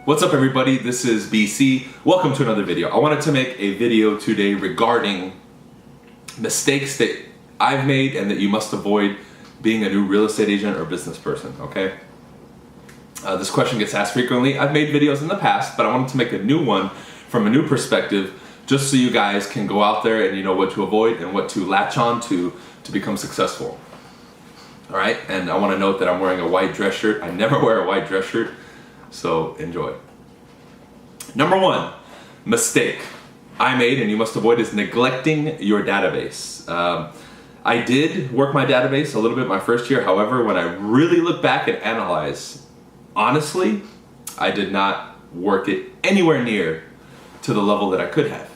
What's up everybody, this is BC. Welcome to another video. I wanted to make a video today regarding mistakes that I've made and that you must avoid being a new real estate agent or business person, okay? This question gets asked frequently. I've made videos in the past, but I wanted to make a new one from a new perspective just so you guys can go out there and you know what to avoid and what to latch on to become successful. All right, and I want to note that I'm wearing a white dress shirt. I never wear a white dress shirt. So enjoy. Number one mistake I made and you must avoid is neglecting your database. I did work my database a little bit my first year. However, when I really look back and analyze, honestly, I did not work it anywhere near to the level that I could have.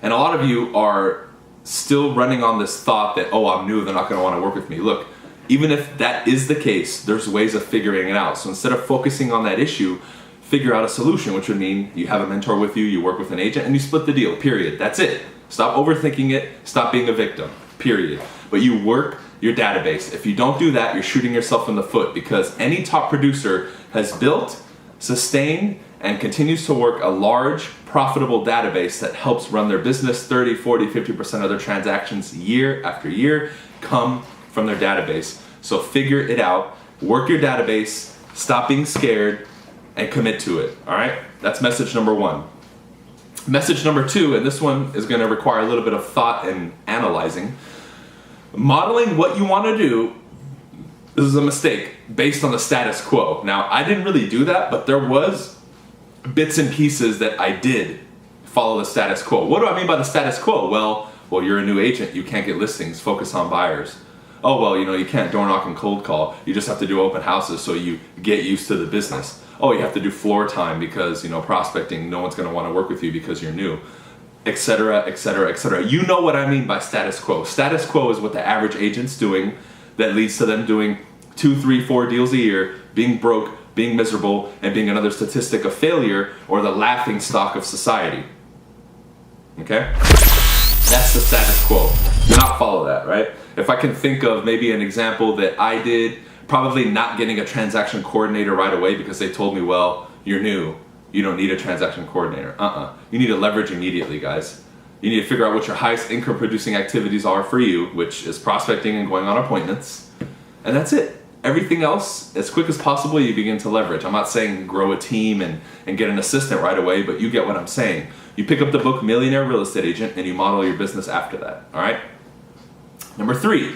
And a lot of you are still running on this thought that, oh, I'm new, they're not going to want to work with me. Look, even if that is the case, there's ways of figuring it out. So instead of focusing on that issue, figure out a solution, which would mean you have a mentor with you, you work with an agent, and you split the deal, period. That's it. Stop overthinking it, stop being a victim, period. But you work your database. If you don't do that, you're shooting yourself in the foot, because any top producer has built, sustained, and continues to work a large, profitable database that helps run their business. 30, 40, 50% of their transactions year after year come from their database. So figure it out, work your database, stop being scared, and commit to it, all right? That's message number one. Message number two, and this one is gonna require a little bit of thought and analyzing. Modeling what you wanna do, this is a mistake based on the status quo. Now, I didn't really do that, but there was bits and pieces that I did follow the status quo. What do I mean by the status quo? Well, you're a new agent, you can't get listings, focus on buyers. Oh, well, you can't door knock and cold call. You just have to do open houses so you get used to the business. Oh, you have to do floor time because, prospecting, no one's gonna wanna work with you because you're new, etc., etc., etc. You know what I mean by status quo. Status quo is what the average agent's doing that leads to them doing 2, 3, 4 deals a year, being broke, being miserable, and being another statistic of failure or the laughing stock of society. Okay? That's the status quo. Do not follow that, right? If I can think of maybe an example that I did, probably not getting a transaction coordinator right away because they told me, well, you're new, you don't need a transaction coordinator. You need to leverage immediately, guys. You need to figure out what your highest income producing activities are for you, which is prospecting and going on appointments. And that's it. Everything else, as quick as possible, you begin to leverage. I'm not saying grow a team and get an assistant right away, but you get what I'm saying. You pick up the book Millionaire Real Estate Agent and you model your business after that, all right? Number three,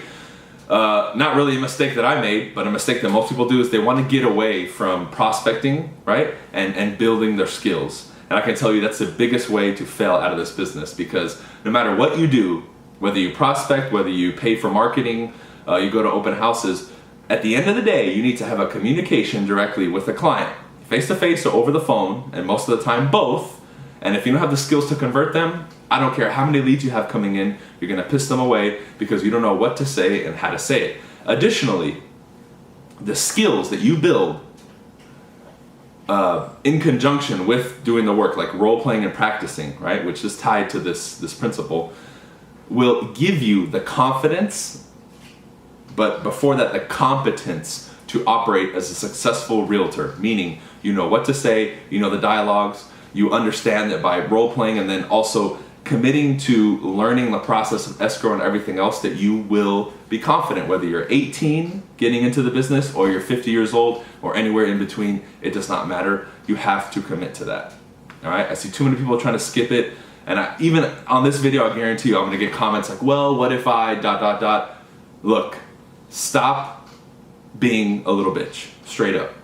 not really a mistake that I made, but a mistake that most people do is they want to get away from prospecting, right? And building their skills. And I can tell you that's the biggest way to fail out of this business, because no matter what you do, whether you prospect, whether you pay for marketing, you go to open houses, at the end of the day, you need to have a communication directly with the client, face-to-face or over the phone, and most of the time both. And if you don't have the skills to convert them, I don't care how many leads you have coming in, you're gonna piss them away because you don't know what to say and how to say it. Additionally, the skills that you build in conjunction with doing the work, like role-playing and practicing, right, which is tied to this principle, will give you the confidence, but before that, the competence to operate as a successful realtor, meaning you know what to say, you know the dialogues, you understand that by role-playing and then also committing to learning the process of escrow and everything else, that you will be confident, whether you're 18 getting into the business or you're 50 years old or anywhere in between, it does not matter. You have to commit to that, all right? I see too many people trying to skip it, and even on this video, I guarantee you I'm gonna get comments like, well, what if I ... Look, stop being a little bitch, straight up.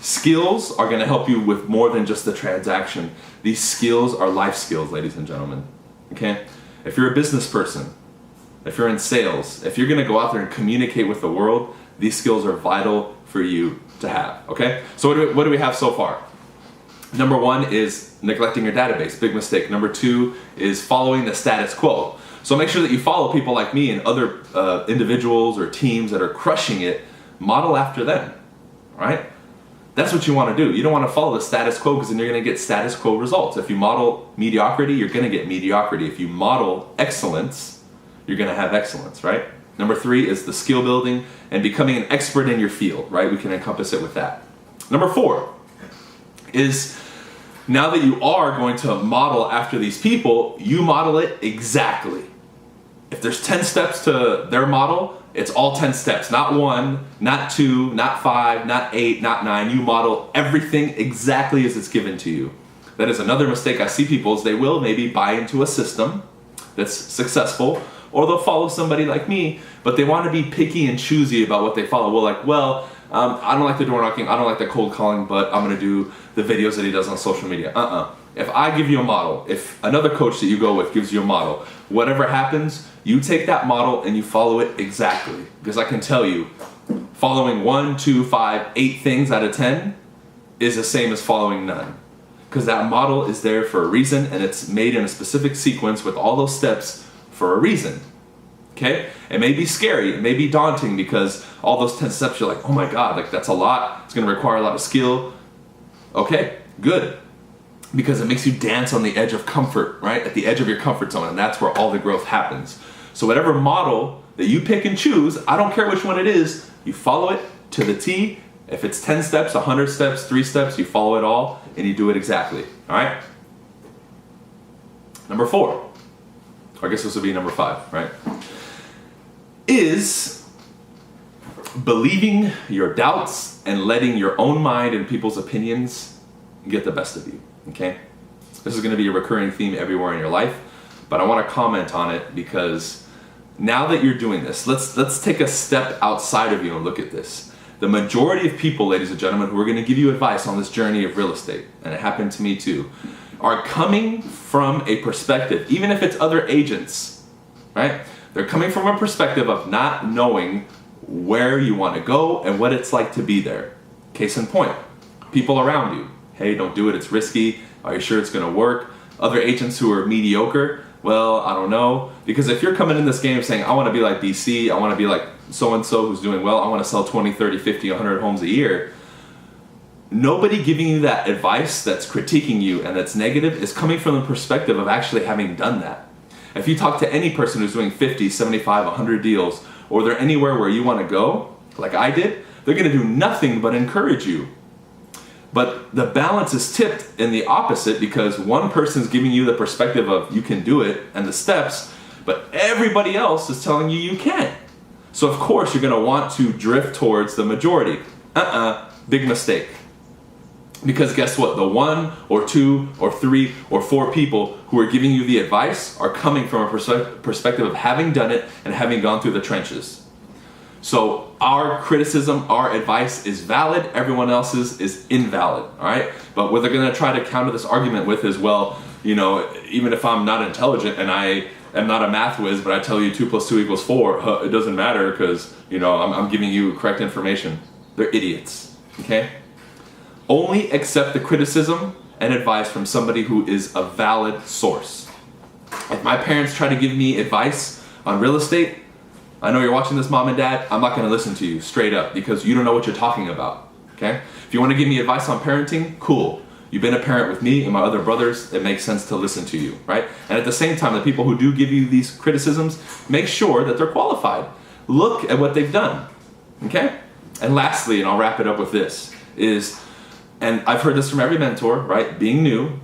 Skills are gonna help you with more than just the transaction. These skills are life skills, ladies and gentlemen, okay? If you're a business person, if you're in sales, if you're gonna go out there and communicate with the world, these skills are vital for you to have, okay? So what do we have so far? Number one is neglecting your database, big mistake. Number two is following the status quo. So make sure that you follow people like me and other individuals or teams that are crushing it. Model after them, right? That's what you want to do. You don't want to follow the status quo, because then you're going to get status quo results. If you model mediocrity, you're going to get mediocrity. If you model excellence, you're going to have excellence, right? Number three is the skill building and becoming an expert in your field, right? We can encompass it with that. Number 4 is, now that you are going to model after these people, you model it exactly. If there's 10 steps to their model, it's all 10 steps. Not 1, not 2, not 5, not 8, not 9. You model everything exactly as it's given to you. That is another mistake I see people, is they will maybe buy into a system that's successful, or they'll follow somebody like me, but they want to be picky and choosy about what they follow. I don't like the door knocking, I don't like the cold calling, but I'm going to do the videos that he does on social media. If I give you a model, if another coach that you go with gives you a model, whatever happens, you take that model and you follow it exactly. Because I can tell you, following 1, 2, 5, 8 things out of 10 is the same as following none. Because that model is there for a reason, and it's made in a specific sequence with all those steps for a reason. Okay? It may be scary, it may be daunting, because all those 10 steps, you're like, oh my God, like that's a lot, it's gonna require a lot of skill. Okay, good. Because it makes you dance on the edge of comfort, right? At the edge of your comfort zone, and that's where all the growth happens. So whatever model that you pick and choose, I don't care which one it is, you follow it to the T. If it's 10 steps, 100 steps, 3 steps, you follow it all and you do it exactly, all right? Number 4, or I guess this would be number 5, right? Is believing your doubts and letting your own mind and people's opinions get the best of you, okay? This is gonna be a recurring theme everywhere in your life, but I wanna comment on it because now that you're doing this, let's take a step outside of you and look at this. The majority of people, ladies and gentlemen, who are going to give you advice on this journey of real estate, and it happened to me too, are coming from a perspective, even if it's other agents, right? They're coming from a perspective of not knowing where you want to go and what it's like to be there. Case in point, people around you. Hey, don't do it, it's risky. Are you sure it's going to work? Other agents who are mediocre. Well, I don't know. Because if you're coming in this game saying, I want to be like BC, I want to be like so-and-so who's doing well, I want to sell 20, 30, 50, 100 homes a year, nobody giving you that advice that's critiquing you and that's negative is coming from the perspective of actually having done that. If you talk to any person who's doing 50, 75, 100 deals, or they're anywhere where you want to go, like I did, they're going to do nothing but encourage you. But the balance is tipped in the opposite, because one person's giving you the perspective of you can do it and the steps, but everybody else is telling you you can't. So of course you're going to want to drift towards the majority. Big mistake. Because guess what? The 1 or 2 or 3 or 4 people who are giving you the advice are coming from a perspective of having done it and having gone through the trenches. So our criticism, our advice is valid, everyone else's is invalid, all right? But what they're going to try to counter this argument with is, well, you know, even if I'm not intelligent and I am not a math whiz, but I tell you 2 + 2 = 4, it doesn't matter because, you know, I'm giving you correct information. They're idiots, okay? Only accept the criticism and advice from somebody who is a valid source. If my parents try to give me advice on real estate, I know you're watching this, Mom and Dad, I'm not going to listen to you straight up because you don't know what you're talking about, okay? If you want to give me advice on parenting, cool. You've been a parent with me and my other brothers, it makes sense to listen to you, right? And at the same time, the people who do give you these criticisms, make sure that they're qualified. Look at what they've done, okay? And lastly, and I'll wrap it up with this, is, and I've heard this from every mentor, right? Being new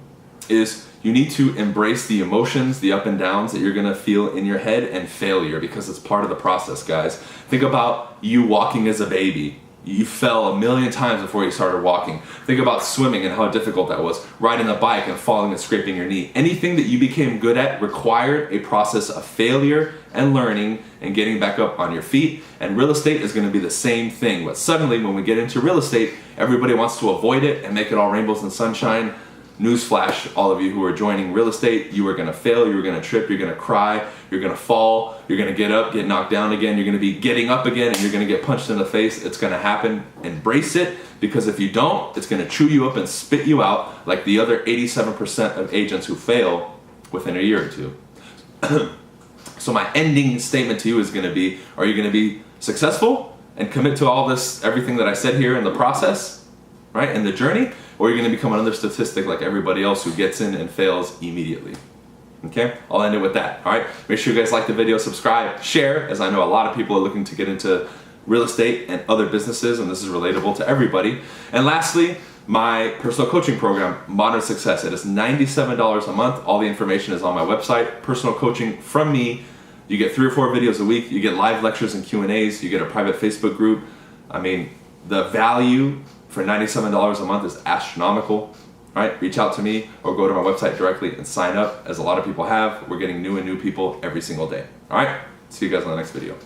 is you need to embrace the emotions, the up and downs that you're gonna feel in your head, and failure, because it's part of the process, guys. Think about you walking as a baby. You fell a million times before you started walking. Think about swimming and how difficult that was. Riding a bike and falling and scraping your knee. Anything that you became good at required a process of failure and learning and getting back up on your feet. And real estate is going to be the same thing. But suddenly when we get into real estate, everybody wants to avoid it and make it all rainbows and sunshine. Newsflash, all of you who are joining real estate, you are going to fail, you're going to trip, you're going to cry, you're going to fall, you're going to get up, get knocked down again, you're going to be getting up again, and you're going to get punched in the face. It's going to happen. Embrace it, because if you don't, it's going to chew you up and spit you out like the other 87% of agents who fail within a year or two. So my ending statement to you is going to be, are you going to be successful and commit to all this, everything that I said here in the process, right, in the journey? Or you're going to become another statistic like everybody else who gets in and fails immediately. Okay? I'll end it with that. All right? Make sure you guys like the video, subscribe, share, as I know a lot of people are looking to get into real estate and other businesses, and this is relatable to everybody. And lastly, my personal coaching program, Modern Success. It is $97 a month. All the information is on my website. Personal coaching from me. You get 3 or 4 videos a week. You get live lectures and Q&As. You get a private Facebook group. I mean, the value for $97 a month is astronomical. All right, reach out to me or go to my website directly and sign up, as a lot of people have. We're getting new people every single day. All right, see you guys on the next video.